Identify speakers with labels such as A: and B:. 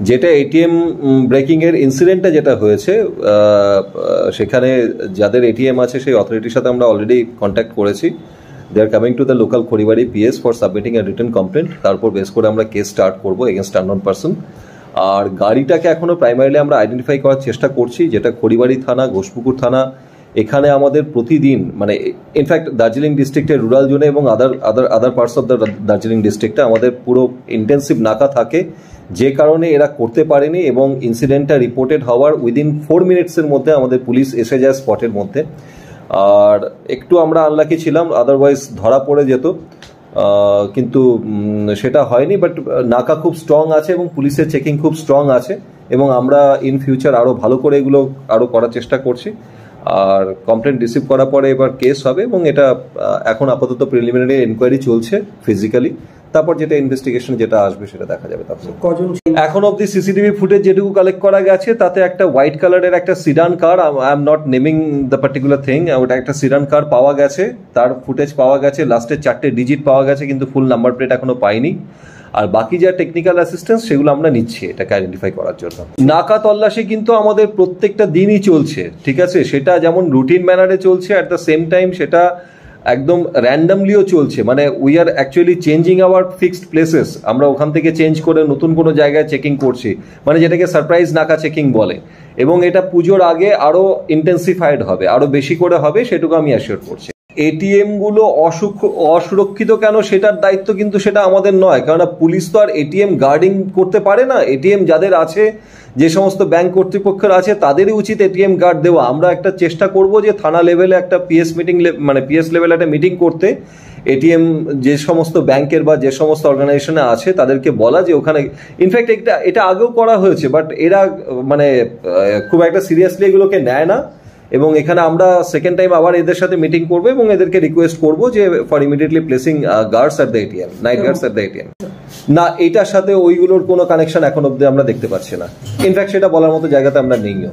A: যেটা ATM breaking এর ইনসিডেন্টটা যেটা হয়েছে সেখানে যাদের এটিএম আছে সেই অথরিটির সাথে আমরা অলরেডি কন্ট্যাক্ট করেছি। They are coming to the local Kharibari PS for submitting a written complaint. তারপর বেস করে আমরা কেস স্টার্ট করবো এগেনস্ট আননোন পারসন। আর গাড়িটাকে এখনো প্রাইমারিলি আমরা আইডেন্টিফাই করার চেষ্টা করছি, যেটা খড়িবাড়ি থানা, ঘোষপুকুর থানা। এখানে আমাদের প্রতিদিন মানে ইনফ্যাক্ট দার্জিলিং ডিস্ট্রিক্টের রুরাল জোনে এবং other parts of the Darjeeling ডিস্ট্রিক্টে আমাদের পুরো ইন্টেন্সিভ নাকা থাকে, যে কারণে এরা করতে পারেনি এবং ইনসিডেন্টটা রিপোর্টেড হওয়ার উইদিন 4 মিনিটসের মধ্যে আমাদের পুলিশ এসে যায় স্পটের মধ্যে। আর একটু আমরা আনলাকি ছিলাম, আদারওয়াইজ ধরা পড়ে যেত, কিন্তু সেটা হয়নি। বাট নাকা খুব স্ট্রং আছে এবং পুলিশের চেকিং খুব স্ট্রং আছে এবং আমরা ইন ফিউচার আরও ভালো করে এগুলো আরও করার চেষ্টা করছি। আর কমপ্লেন্ট রিসিভ করার পরে এবার কেস হবে এবং এটা এখন আপাতত প্রিলিমিনারি এনকোয়ারি চলছে ফিজিক্যালি, তারপর যেটা ইনভেস্টিগেশন যেটা আসবে সেটা দেখা যাবে। তারপর এখন অব্দি সিসিটিভি ফুটেজ যেটুকু কালেক্ট করা গেছে তাতে একটা হোয়াইট কালারের একটা sit down car, I am not naming the particular thing, ওটা একটা সিডান কার পাওয়া গেছে, তার ফুটেজ পাওয়া গেছে, লাস্টের 4টে ডিজিট পাওয়া গেছে, কিন্তু ফুল নাম্বার প্লেট এখনো পাইনি। আর বাকি যা টেকনিক্যাল অ্যাসিস্ট্যান্স সেগুলো আমরা নিচ্ছি এটাকে আইডেন্টিফাই করার জন্য। নাকা তল্লাশি কিন্তু আমাদের প্রত্যেকটা দিনই চলছে, ঠিক আছে, সেটা যেমন রুটিন ম্যানারে চলছে, অ্যাট দ্য সেম টাইম সেটা একদম র্যান্ডামলিও চলছে। মানে we are actually changing our fixed places, আমরা ওখান থেকে চেঞ্জ করে নতুন কোনো জায়গায় চেকিং করছি, মানে যেটাকে সারপ্রাইজ নাকা চেকিং বলে। এবং এটা পুজোর আগে আরো ইন্টেন্সিফাইড হবে, আরো বেশি করে হবে, সেটুকু আমি অ্যাসিওর করছি। এটিএম গুলো অসুরক্ষিত কেন সেটার দায়িত্ব কিন্তু সেটা আমাদের নয়, কেননা পুলিশ তো আর এটিএম গার্ডিং করতে পারে না। এটিএম যাদের আছে, যে সমস্ত ব্যাংক কর্তৃপক্ষের আছে, তাদেরই উচিত এটিএম গার্ড দেওয়া। আমরা একটা চেষ্টা করব যে থানা লেভেলে একটা পিএস মিটিং, মানে পিএস লেভেলে একটা মিটিং করতে, এটিএম যে সমস্ত ব্যাংকের বা যে সমস্ত অর্গানাইজেশনে আছে তাদেরকে বলা যে ওখানে, ইনফ্যাক্ট এটা আগেও করা হয়েছে, বাট এরা মানে খুব একটা সিরিয়াসলি এগুলোকে নেয় না। এবং এখানে আমরা সেকেন্ড টাইম আবার এদের সাথে মিটিং করবো এবং এদেরকে রিকোয়েস্ট করবো যে for immediately placing guards at the ATM, night guards at the ATM. না, এটার সাথে ওইগুলোর কোনো কানেকশন এখন অব্দি আমরা দেখতে পাচ্ছি না। ইনফ্যাক্ট সেটা বলার মতো জায়গাতে আমরা নেইও।